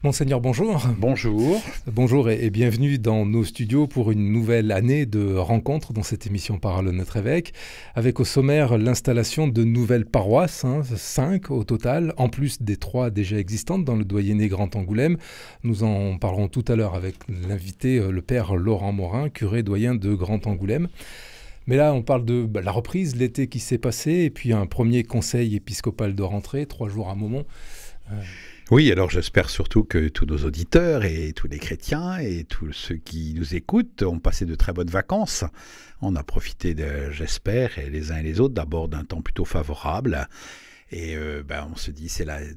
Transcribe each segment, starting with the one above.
Monseigneur, bonjour. Bonjour. Bonjour et bienvenue dans nos studios pour une nouvelle année de rencontres dont cette émission parle notre évêque, avec au sommaire l'installation de nouvelles paroisses, 5 au total, en plus des 3 déjà existantes dans le doyenné Grand Angoulême. Nous en parlerons tout à l'heure avec l'invité, le père Laurent Morin, curé doyen de Grand Angoulême. Mais là, on parle de la reprise, l'été qui s'est passé, et puis un premier conseil épiscopal de rentrée, 3 jours à Momont. Oui, alors j'espère surtout que tous nos auditeurs et tous les chrétiens et tous ceux qui nous écoutent ont passé de très bonnes vacances. On a profité, j'espère, et les uns et les autres, d'abord d'un temps plutôt favorable. Et on se dit,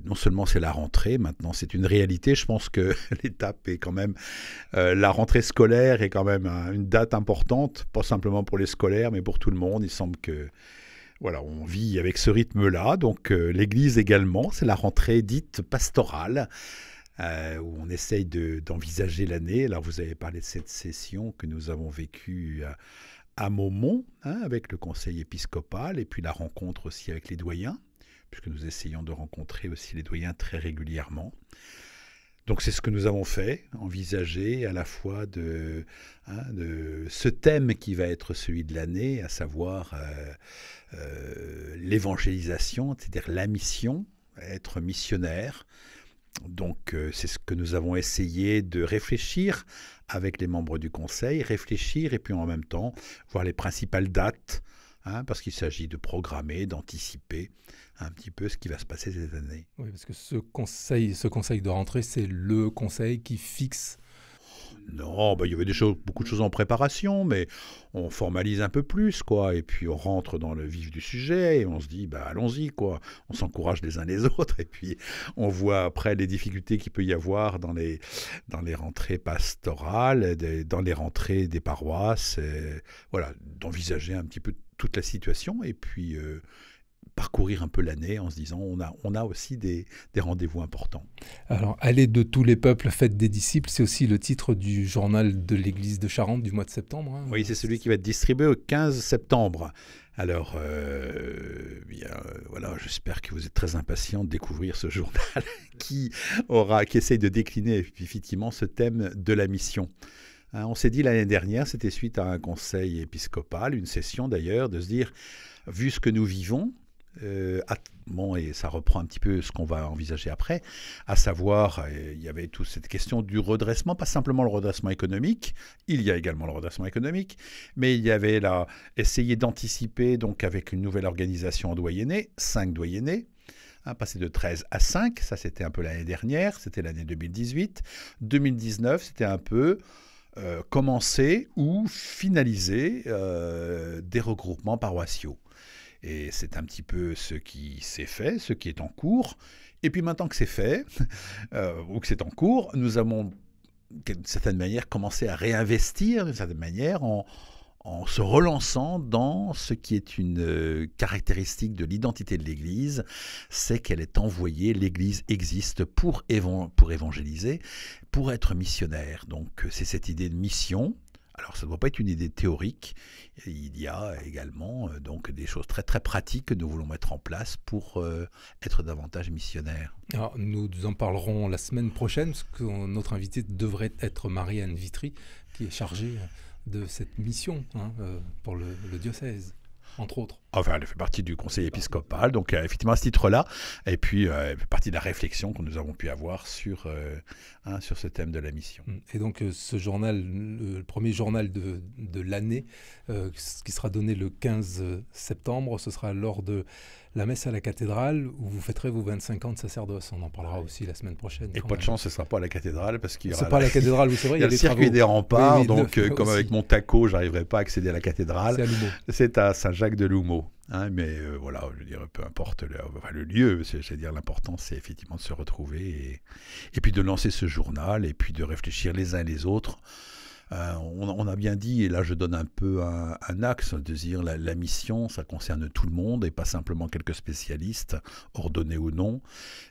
non seulement c'est la rentrée, maintenant c'est une réalité. Je pense que l'étape est quand même, la rentrée scolaire est quand même une date importante, pas simplement pour les scolaires, mais pour tout le monde. Il semble que voilà, on vit avec ce rythme-là, donc l'Église également, c'est la rentrée dite pastorale, où on essaye d'envisager l'année. Alors vous avez parlé de cette session que nous avons vécue à Momont, avec le conseil épiscopal, et puis la rencontre aussi avec les doyens, puisque nous essayons de rencontrer aussi les doyens très régulièrement. Donc c'est ce que nous avons fait, envisager à la fois de ce thème qui va être celui de l'année, à savoir l'évangélisation, c'est-à-dire la mission, être missionnaire. Donc c'est ce que nous avons essayé de réfléchir avec les membres du conseil, réfléchir et puis en même temps voir les principales dates, parce qu'il s'agit de programmer, d'anticiper un petit peu ce qui va se passer cette année. Oui, parce que ce conseil de rentrée, c'est le conseil qui fixe. Non, il y avait beaucoup de choses en préparation, mais on formalise un peu plus, quoi. Et puis on rentre dans le vif du sujet et on se dit, allons-y, quoi. On s'encourage les uns les autres et puis on voit après les difficultés qu'il peut y avoir dans les rentrées pastorales, dans les rentrées des paroisses. Voilà, d'envisager un petit peu toute la situation et puis parcourir un peu l'année en se disant on a aussi des rendez-vous importants. Alors, Allez de tous les peuples, faites des disciples, c'est aussi le titre du journal de l'église de Charente du mois de septembre. Oui, c'est celui qui va être distribué au 15 septembre. Alors, voilà, j'espère que vous êtes très impatients de découvrir ce journal qui essaye de décliner effectivement ce thème de la mission. On s'est dit l'année dernière, c'était suite à un conseil épiscopal, une session d'ailleurs, de se dire, vu ce que nous vivons, et ça reprend un petit peu ce qu'on va envisager après, à savoir, il y avait toute cette question du redressement, pas simplement le redressement économique, il y a également le redressement économique, mais il y avait là, essayer d'anticiper, donc avec une nouvelle organisation en doyenné, 5 doyennés, passer de 13 à 5, ça c'était un peu l'année dernière, c'était l'année 2018, 2019 c'était un peu commencer ou finaliser des regroupements paroissiaux. Et c'est un petit peu ce qui s'est fait, ce qui est en cours. Et puis maintenant que c'est fait, ou que c'est en cours, nous avons d'une certaine manière commencé à réinvestir d'une certaine manière en se relançant dans ce qui est une caractéristique de l'identité de l'Église, c'est qu'elle est envoyée, l'Église existe pour évangéliser, pour être missionnaire. Donc c'est cette idée de mission. Alors, ça ne doit pas être une idée théorique. Il y a également donc des choses très très pratiques que nous voulons mettre en place pour être davantage missionnaires. Alors, nous en parlerons la semaine prochaine, parce que notre invité devrait être Marie-Anne Vitry, qui est chargée de cette mission pour le diocèse, entre autres. Enfin, elle fait partie du conseil épiscopal, donc effectivement à ce titre-là, et puis elle fait partie de la réflexion que nous avons pu avoir sur ce thème de la mission. Et donc ce journal, le premier journal de l'année, qui sera donné le 15 septembre, ce sera lors de la messe à la cathédrale, où vous fêterez vos 25 ans de sacerdoce. On en parlera aussi la semaine prochaine. Et pas de chance, ce ne sera pas à la cathédrale, parce qu'il y aura... C'est pas à la cathédrale, oui, c'est vrai, il y a le circuit des remparts, oui, donc comme avec mon taco, je n'arriverai pas à accéder à la cathédrale. C'est à Loumeau. C'est à Saint-Jacques-de-Loumeau. Mais voilà, je veux dire, peu importe le lieu, c'est-à-dire l'important, c'est effectivement de se retrouver et puis de lancer ce journal et puis de réfléchir les uns et les autres On a bien dit, et là je donne un peu un axe, de dire la mission, ça concerne tout le monde et pas simplement quelques spécialistes, ordonnés ou non,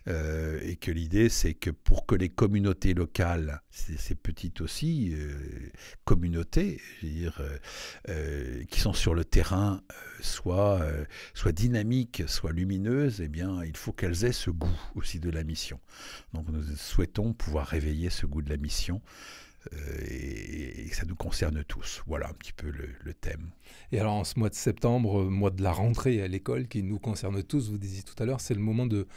et que l'idée c'est que pour que les communautés locales, ces petites aussi communautés, je veux dire, qui sont sur le terrain, soient dynamiques, soient lumineuses, eh bien il faut qu'elles aient ce goût aussi de la mission. Donc nous souhaitons pouvoir réveiller ce goût de la mission. Et ça nous concerne tous. Voilà un petit peu le thème. Et alors en ce mois de septembre, mois de la rentrée à l'école, qui nous concerne tous, vous disiez tout à l'heure, c'est le moment de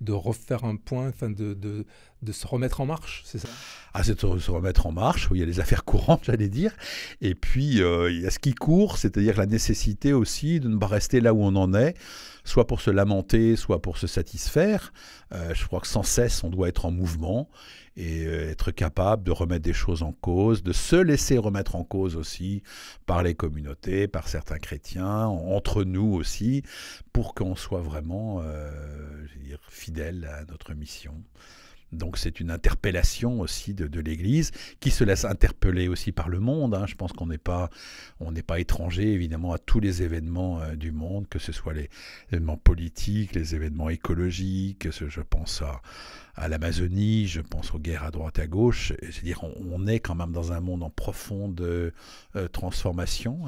refaire un point, enfin de se remettre en marche, c'est ça? Ah, c'est de se remettre en marche, où il y a les affaires courantes, j'allais dire, et puis il y a ce qui court, c'est-à-dire la nécessité aussi de ne pas rester là où on en est, soit pour se lamenter, soit pour se satisfaire. Je crois que sans cesse, on doit être en mouvement et être capable de remettre des choses en cause, de se laisser remettre en cause aussi par les communautés, par certains chrétiens, entre nous aussi, pour qu'on soit vraiment je veux dire, fidèle à notre mission. Donc c'est une interpellation aussi de l'Église qui se laisse interpeller aussi par le monde. Hein. Je pense qu'on n'est pas étranger évidemment à tous les événements du monde, que ce soit les événements politiques, les événements écologiques, je pense à l'Amazonie, je pense aux guerres à droite à gauche. Je veux dire, on est quand même dans un monde en profonde transformation.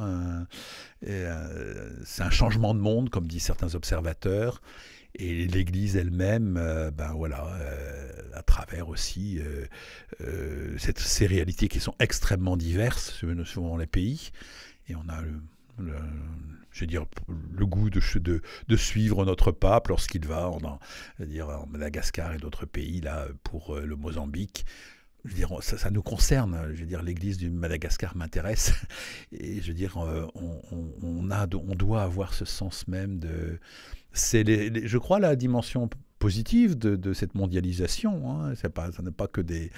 C'est un changement de monde, comme disent certains observateurs. Et l'Église elle-même, à travers aussi ces réalités qui sont extrêmement diverses selon les pays. Et on a je veux dire, le goût de suivre notre pape lorsqu'il va en Madagascar et d'autres pays, là, pour le Mozambique. Je veux dire, ça nous concerne. Je veux dire, l'église du Madagascar m'intéresse. Et je veux dire, on doit avoir ce sens même de... C'est, je crois, la dimension positive de cette mondialisation. Hein. Ça n'est pas que des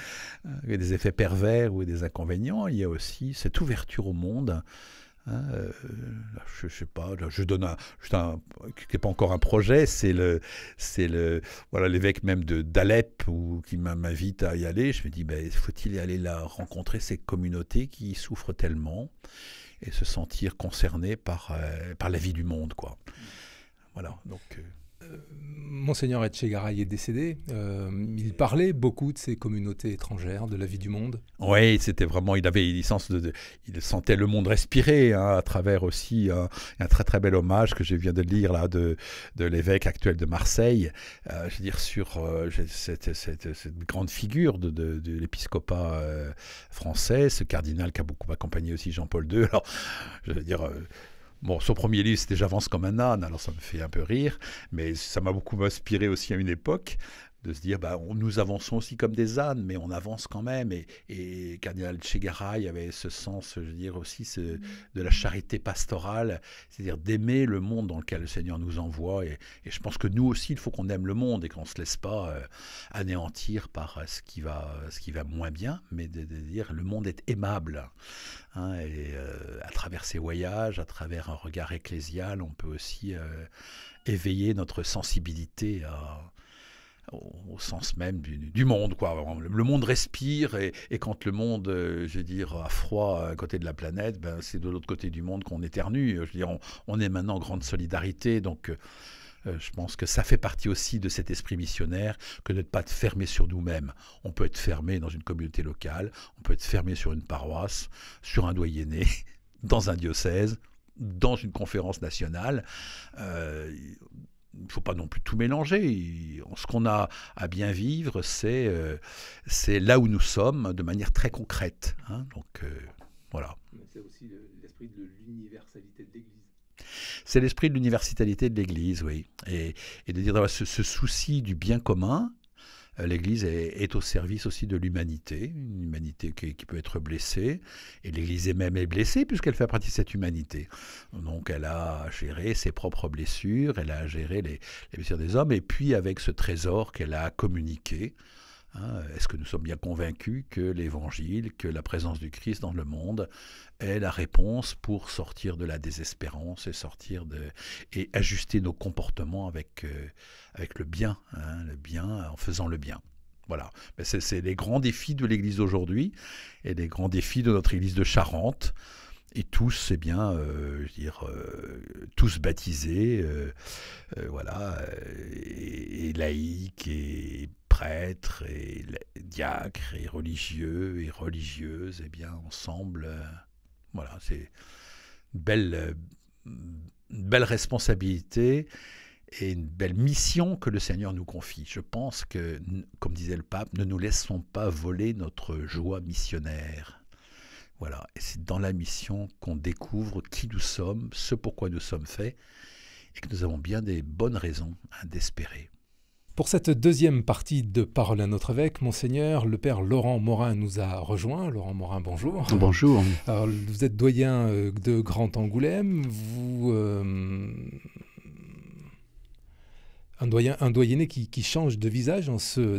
effets pervers ou des inconvénients. Il y a aussi cette ouverture au monde. Hein, je sais pas, je donne qui n'est pas encore un projet, c'est l'évêque même d'Alep qui m'invite à y aller. Je me dis, faut-il aller là rencontrer ces communautés qui souffrent tellement et se sentir concerné par la vie du monde, quoi. Voilà, donc... Monseigneur Etchegaray est décédé. Il parlait beaucoup de ces communautés étrangères, de la vie du monde. Oui, c'était vraiment, il avait une licence il sentait le monde respirer, hein, à travers aussi un très très bel hommage que je viens de lire là de l'évêque actuel de Marseille. Je veux dire sur cette grande figure de l'épiscopat français, ce cardinal qui a beaucoup accompagné aussi Jean-Paul II. Alors, je veux dire. Bon, son premier livre, c'était J'avance comme un âne, alors ça me fait un peu rire, mais ça m'a beaucoup inspiré aussi à une époque, de se dire, nous avançons aussi comme des ânes, mais on avance quand même, et Cardinal Etchegaray avait ce sens, je veux dire aussi, de la charité pastorale, c'est-à-dire d'aimer le monde dans lequel le Seigneur nous envoie, et je pense que nous aussi, il faut qu'on aime le monde, et qu'on ne se laisse pas anéantir par ce qui va moins bien, mais de dire, le monde est aimable. Hein, et à travers ses voyages, à travers un regard ecclésial, on peut aussi éveiller notre sensibilité au sens même du monde, quoi. Le monde respire et quand le monde, je veux dire, a froid à côté de la planète, c'est de l'autre côté du monde qu'on éternue. Je veux dire, on est maintenant en grande solidarité, donc je pense que ça fait partie aussi de cet esprit missionnaire que de ne pas être fermé sur nous-mêmes. On peut être fermé dans une communauté locale, on peut être fermé sur une paroisse, sur un doyenné, dans un diocèse, dans une conférence nationale. Il ne faut pas non plus tout mélanger. Ce qu'on a à bien vivre, c'est là où nous sommes de manière très concrète. Hein. Donc, voilà. C'est aussi l'esprit de l'universalité de l'Église. C'est l'esprit de l'universalité de l'Église, oui. Et de dire ce souci du bien commun, l'Église est au service aussi de l'humanité, une humanité qui peut être blessée, et l'Église elle-même est blessée puisqu'elle fait partie de cette humanité. Donc elle a géré ses propres blessures, elle a géré les blessures des hommes, et puis avec ce trésor qu'elle a communiqué, hein, est-ce que nous sommes bien convaincus que l'Évangile, que la présence du Christ dans le monde est la réponse pour sortir de la désespérance et ajuster nos comportements avec le bien, hein, en faisant le bien. Voilà, c'est les grands défis de l'Église d'aujourd'hui et les grands défis de notre Église de Charente. Et tous, eh bien, tous baptisés, voilà, et laïcs, et prêtres, et diacres, et religieux, et religieuses, eh bien, ensemble, voilà, c'est une belle responsabilité et une belle mission que le Seigneur nous confie. Je pense que, comme disait le pape, ne nous laissons pas voler notre joie missionnaire. Voilà, et c'est dans la mission qu'on découvre qui nous sommes, ce pourquoi nous sommes faits, et que nous avons bien des bonnes raisons d'espérer. Pour cette deuxième partie de Parole à notre évêque, Monseigneur, le Père Laurent Morin nous a rejoint. Laurent Morin, bonjour. Bonjour. Alors, vous êtes doyen de Grand Angoulême, vous... Un doyenné qui change de visage en ce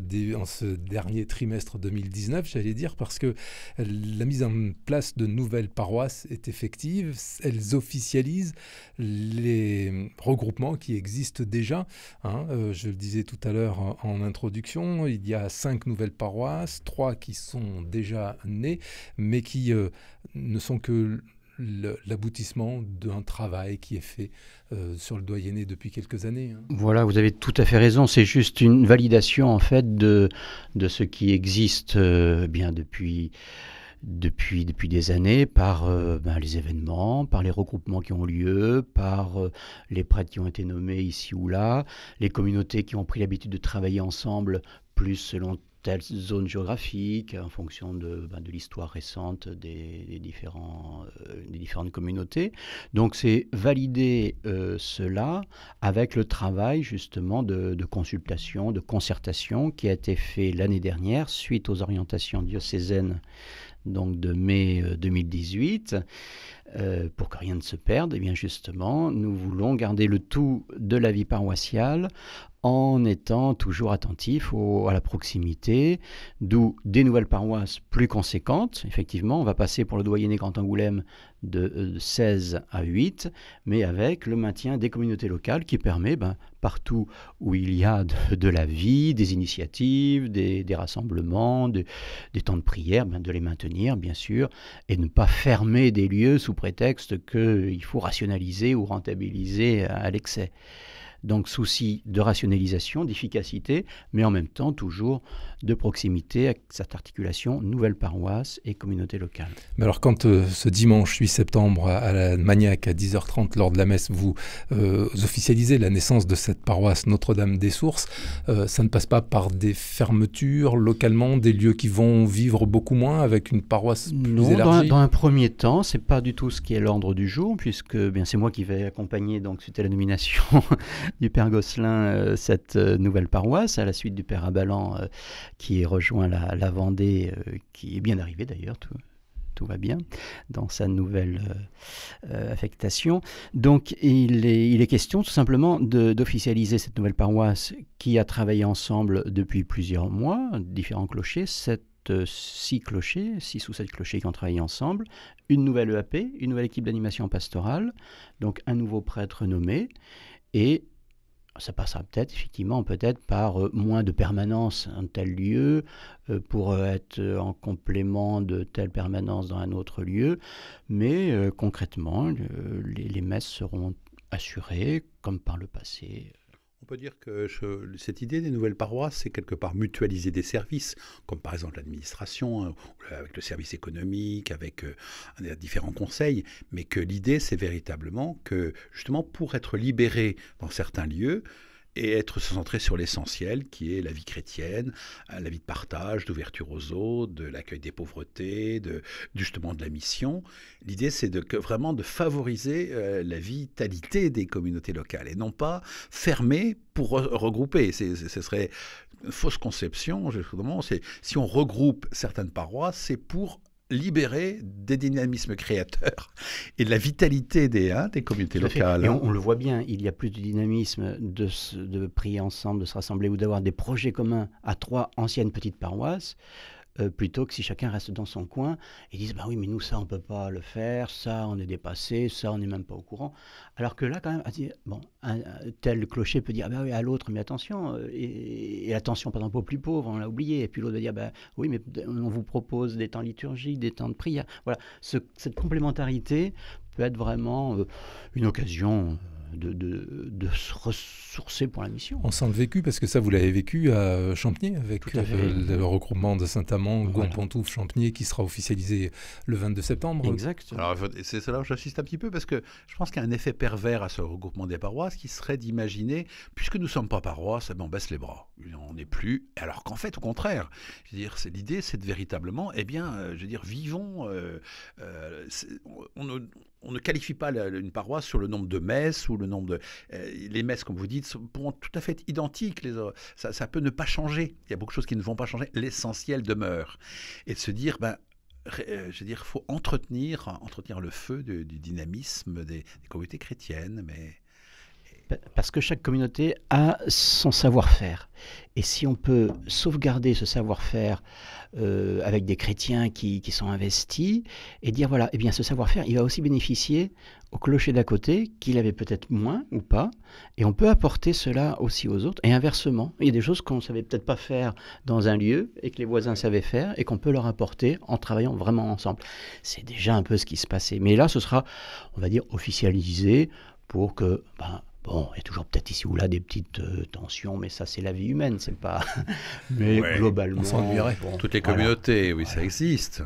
dernier trimestre 2019, j'allais dire, parce que la mise en place de nouvelles paroisses est effective. Elles officialisent les regroupements qui existent déjà. Je le disais tout à l'heure en introduction, il y a 5 nouvelles paroisses, 3 qui sont déjà nées, mais qui ne sont que l'aboutissement d'un travail qui est fait sur le doyenné depuis quelques années. Voilà, vous avez tout à fait raison. C'est juste une validation en fait de ce qui existe bien depuis des années par les événements, par les regroupements qui ont lieu, par les prêtres qui ont été nommés ici ou là, les communautés qui ont pris l'habitude de travailler ensemble plus selon telle zone géographique, en fonction de l'histoire récente des différentes communautés. Donc c'est valider cela avec le travail justement de consultation, de concertation qui a été fait l'année dernière suite aux orientations diocésaines donc de mai 2018. Pour que rien ne se perde, et bien justement, nous voulons garder le tout de la vie paroissiale en étant toujours attentifs à la proximité, d'où des nouvelles paroisses plus conséquentes. Effectivement, on va passer pour le doyenné Grand Angoulême de 16 à 8, mais avec le maintien des communautés locales qui permet, partout où il y a de la vie, des initiatives, des rassemblements, des temps de prière, de les maintenir, bien sûr, et ne pas fermer des lieux sous prétexte qu'il faut rationaliser ou rentabiliser à l'excès. Donc souci de rationalisation, d'efficacité, mais en même temps toujours de proximité avec cette articulation nouvelle paroisse et communauté locale. Mais alors quand ce dimanche 8 septembre à la Magnac à 10h30 lors de la messe, vous officialisez la naissance de cette paroisse Notre-Dame des Sources, ça ne passe pas par des fermetures localement, des lieux qui vont vivre beaucoup moins avec une paroisse plus élargie? Dans un premier temps, c'est pas du tout ce qui est l'ordre du jour, puisque c'est moi qui vais accompagner, donc suite à la nomination du Père Gosselin, cette nouvelle paroisse, à la suite du Père Abalan qui rejoint la Vendée, qui est bien arrivé d'ailleurs, tout va bien dans sa nouvelle affectation. Donc il est question tout simplement d'officialiser cette nouvelle paroisse qui a travaillé ensemble depuis plusieurs mois, différents clochers, 6 ou 7 clochers qui ont travaillé ensemble, une nouvelle EAP, une nouvelle équipe d'animation pastorale, donc un nouveau prêtre nommé, et ça passera peut-être par moins de permanence en tel lieu, pour être en complément de telle permanence dans un autre lieu, mais concrètement, les messes seront assurées comme par le passé. On peut dire que cette idée des nouvelles paroisses, c'est quelque part mutualiser des services, comme par exemple l'administration, avec le service économique, avec différents conseils, mais que l'idée, c'est véritablement que, justement, pour être libéré dans certains lieux, et être centré sur l'essentiel, qui est la vie chrétienne, la vie de partage, d'ouverture aux autres, de l'accueil des pauvretés, justement de la mission. L'idée, c'est vraiment de favoriser la vitalité des communautés locales, et non pas fermer pour regrouper. Ce serait une fausse conception. Si on regroupe certaines paroisses, c'est pour libérer des dynamismes créateurs et de la vitalité des communautés locales. Et on le voit bien, il y a plus de dynamisme de prier ensemble, de se rassembler ou d'avoir des projets communs à 3 anciennes petites paroisses plutôt que si chacun reste dans son coin et disent bah oui, mais nous, ça, on peut pas le faire, ça, on est dépassé, ça, on n'est même pas au courant. Alors que là, quand même, bon, un tel clocher peut dire ah bah oui, à l'autre, mais attention, et attention, par exemple, aux plus pauvres, on l'a oublié. Et puis l'autre va dire bah oui, mais on vous propose des temps liturgiques, des temps de prière. Voilà, cette complémentarité peut être vraiment une occasion de se ressourcer pour la mission. On sent le vécu, parce que ça, vous l'avez vécu à Champniers, avec le regroupement de Saint-Amand, Voilà. Gonpontouf, Champniers, qui sera officialisé le 22 septembre. Exact. Alors, c'est là où j'insiste un petit peu, parce que je pense qu'il y a un effet pervers à ce regroupement des paroisses qui serait d'imaginer, puisque nous ne sommes pas paroisse, on baisse les bras. On n'est plus. Alors qu'en fait, au contraire, je veux dire, l'idée, c'est de véritablement, je veux dire, vivons. On ne qualifie pas une paroisse sur le nombre de messes ou le nombre de... les messes, comme vous dites, sont tout à fait identiques. Ça peut ne pas changer. Il y a beaucoup de choses qui ne vont pas changer. L'essentiel demeure. Et de se dire, je veux dire, il faut entretenir le feu du dynamisme des communautés chrétiennes, mais... Parce que chaque communauté a son savoir-faire. Et si on peut sauvegarder ce savoir-faire avec des chrétiens qui sont investis, et dire voilà, eh bien ce savoir-faire, il va aussi bénéficier au clocher d'à côté, qu'il avait peut-être moins ou pas, et on peut apporter cela aussi aux autres. Et inversement, il y a des choses qu'on ne savait peut-être pas faire dans un lieu, et que les voisins savaient faire, et qu'on peut leur apporter en travaillant vraiment ensemble. C'est déjà un peu ce qui se passait. Mais là, ce sera, on va dire, officialisé pour que... Bon, il y a toujours peut-être ici ou là des petites tensions, mais ça, c'est la vie humaine, c'est pas... Mais ouais, globalement... On s'ennuierait. Bon, toutes les communautés, oui, ça existe.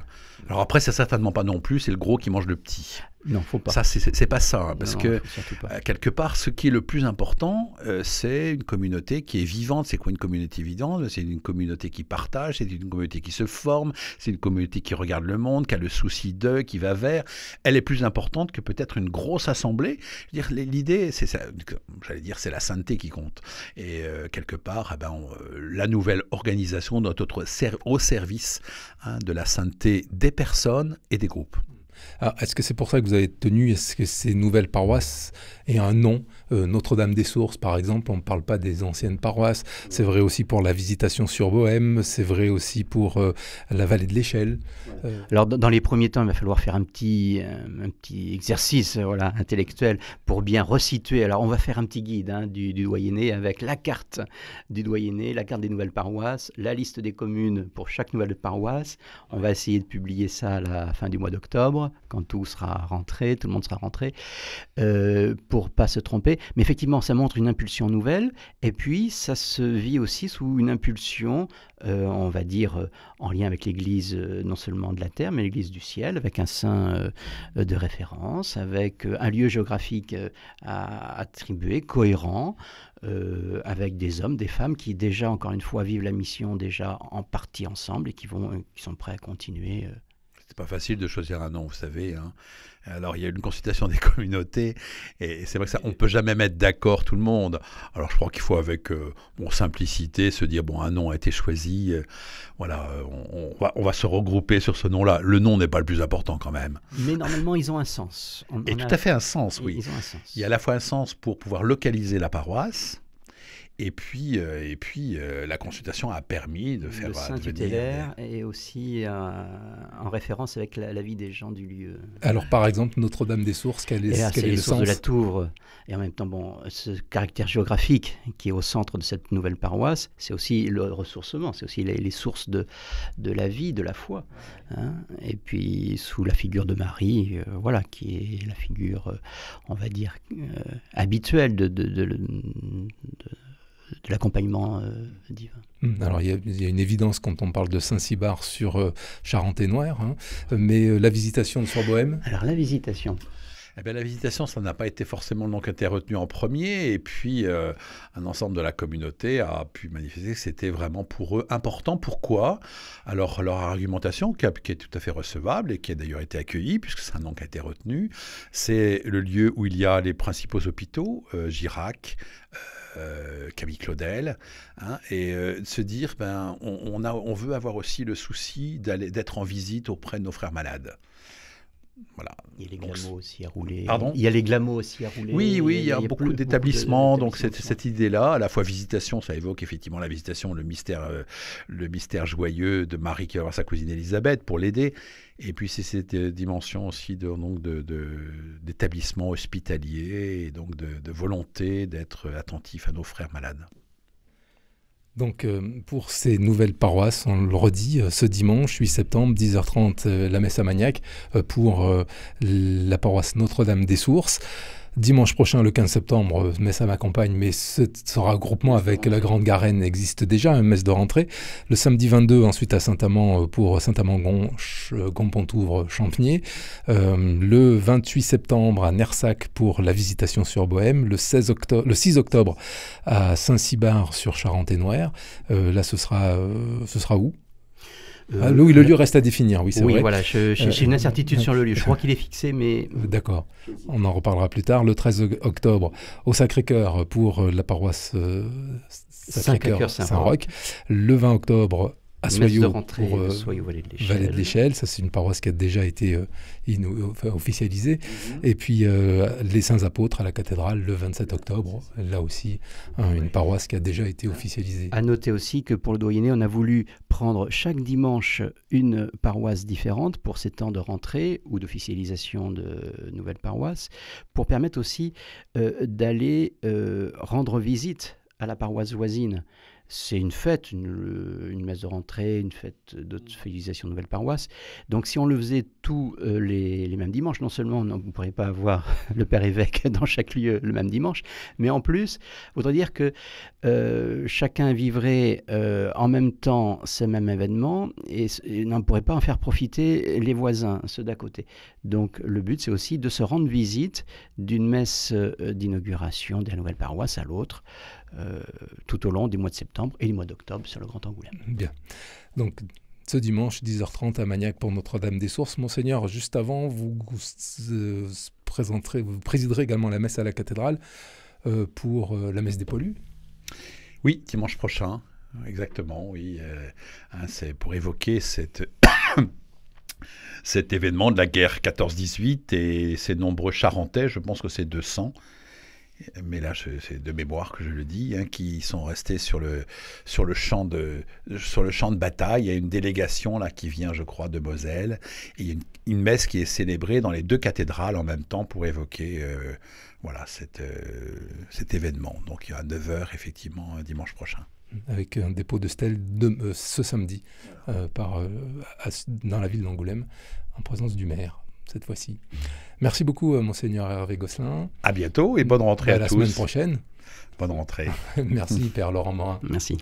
Alors après, c'est certainement pas non plus, c'est le gros qui mange le petit. Non, faut pas. Ça, c'est pas ça, parce que pas. Quelque part, ce qui est le plus important, c'est une communauté qui est vivante. C'est quoi une communauté vivante? C'est une communauté qui partage, c'est une communauté qui se forme, c'est une communauté qui regarde le monde, qui a le souci d'eux, qui va vers. Elle est plus importante que peut-être une grosse assemblée. Je veux dire, l'idée, c'est ça, j'allais dire, c'est la sainteté qui compte. Et quelque part, la nouvelle organisation doit être au service de la sainteté des personnes et des groupes. Alors, est-ce que c'est pour ça que vous avez tenu, est-ce que ces nouvelles paroisses aient un nom? Notre-Dame des Sources, par exemple, on ne parle pas des anciennes paroisses. C'est vrai aussi pour la Visitation sur Bohême, c'est vrai aussi pour la Vallée de l'Échelle. Alors, dans les premiers temps, il va falloir faire un petit exercice intellectuel pour bien resituer. Alors, on va faire un petit guide du doyenné avec la carte du doyenné, la carte des nouvelles paroisses, la liste des communes pour chaque nouvelle paroisse. On va essayer de publier ça à la fin du mois d'octobre, quand tout sera rentré, tout le monde sera rentré, pour pas se tromper. Mais effectivement, ça montre une impulsion nouvelle, et puis ça se vit aussi sous une impulsion, on va dire, en lien avec l'Église, non seulement de la terre, mais l'Église du ciel, avec un saint de référence, avec un lieu géographique à attribuer, cohérent, avec des hommes, des femmes qui déjà, encore une fois, vivent la mission déjà en partie ensemble et qui sont prêts à continuer. C'est pas facile de choisir un nom, vous savez. Alors, il y a eu une consultation des communautés, et c'est vrai que ça, on ne peut jamais mettre d'accord tout le monde. Alors, je crois qu'il faut, avec simplicité, se dire, un nom a été choisi, on va se regrouper sur ce nom-là. Le nom n'est pas le plus important quand même. Mais normalement, ils ont un sens. Tout à fait un sens, oui. Ils ont un sens. Il y a à la fois un sens pour pouvoir localiser la paroisse, et puis la consultation a permis de faire... Le saint tutélaire et aussi en référence avec la vie des gens du lieu. Alors par exemple, Notre-Dame des Sources, quel est les le sources sens de la Tour. Et en même temps, ce caractère géographique qui est au centre de cette nouvelle paroisse, c'est aussi le ressourcement, c'est aussi les sources de la vie, de la foi. Et puis sous la figure de Marie, qui est la figure, on va dire, habituelle de l'accompagnement divin. Alors, il y a une évidence quand on parle de Saint-Cybard sur Charente-et-Noire, mais la Visitation sur Bohême? Alors, la Visitation. La Visitation, ça n'a pas été forcément le nom qui a été retenu en premier, et puis un ensemble de la communauté a pu manifester que c'était vraiment pour eux important. Pourquoi? Alors, leur argumentation, qui est tout à fait recevable et qui a d'ailleurs été accueillie, puisque c'est un nom qui a été retenu, c'est le lieu où il y a les principaux hôpitaux, Girac, Camille Claudel, et de se dire, on veut avoir aussi le souci d'être en visite auprès de nos frères malades. Voilà. Il y a les glamots aussi à rouler. Pardon ? Il y a les glamots aussi à rouler. Oui, il y a beaucoup d'établissements. Donc d'établissements. cette idée-là, à la fois visitation, ça évoque effectivement la visitation, le mystère joyeux de Marie qui va voir sa cousine Élisabeth pour l'aider. Et puis c'est cette dimension aussi d'établissement hospitalier et donc de volonté d'être attentif à nos frères malades. Donc pour ces nouvelles paroisses, on le redit, ce dimanche 8 septembre, 10h30, la messe à Magnac pour la paroisse Notre-Dame des Sources. Dimanche prochain, le 15 septembre, messe à ma campagne, mais ce regroupement avec la Grande Garenne existe déjà, une messe de rentrée. Le samedi 22, ensuite à Saint-Amand pour Saint-Amand-Gonche, Gompontouvre, Champniers. Le 28 septembre à Nersac pour la Visitation sur Bohême. Le 6 octobre à Saint-Cybard sur Charente-et-Nouert. Là, ce sera où ? Oui, le lieu reste à définir, oui, c'est vrai. Oui, voilà, j'ai une incertitude sur le lieu. Je crois qu'il est fixé, mais... D'accord, on en reparlera plus tard. Le 13 octobre, au Sacré-Cœur pour la paroisse Sacré-Cœur Saint-Roch. Le 20 octobre, à Soyaux pour Soyaux Vallée de l'Échelle. Ça, c'est une paroisse qui a déjà été officialisée. Et puis, les Saints Apôtres à la cathédrale, le 27 octobre. Là aussi, une paroisse qui a déjà été officialisée. À noter aussi que pour le doyenné, on a voulu prendre chaque dimanche une paroisse différente pour ces temps de rentrée ou d'officialisation de nouvelles paroisses, pour permettre aussi d'aller rendre visite à la paroisse voisine. C'est une fête, une messe de rentrée, une fête d'officialisation de nouvelles paroisses. Donc si on le faisait tous les mêmes dimanches, non seulement on ne pourrait pas avoir le père évêque dans chaque lieu le même dimanche, mais en plus, voudrait dire que chacun vivrait en même temps ce même événement et n'en pourrait pas en faire profiter les voisins, ceux d'à côté. Donc le but, c'est aussi de se rendre visite d'une messe d'inauguration de la nouvelle paroisse à l'autre, tout au long du mois de septembre et du mois d'octobre sur le Grand Angoulême. Bien. Donc, ce dimanche, 10h30 à Magnac pour Notre-Dame des Sources. Monseigneur, juste avant, vous présiderez également la messe à la cathédrale pour la messe des Poilus. Oui, dimanche prochain, exactement, oui. C'est pour évoquer cet événement de la guerre 14-18 et ces nombreux Charentais, je pense que c'est 200, mais là c'est de mémoire que je le dis, qui sont restés sur le champ de bataille. Il y a une délégation là qui vient, je crois, de Moselle, et il y a une messe qui est célébrée dans les deux cathédrales en même temps pour évoquer cet événement. Donc il y a 9h effectivement dimanche prochain. Avec un dépôt de stèles ce samedi dans la ville d'Angoulême, en présence du maire, cette fois-ci. Merci beaucoup, Monseigneur Hervé Gosselin. À bientôt et bonne rentrée à tous. À la semaine prochaine. Bonne rentrée. Merci, Père Laurent Morin. Merci.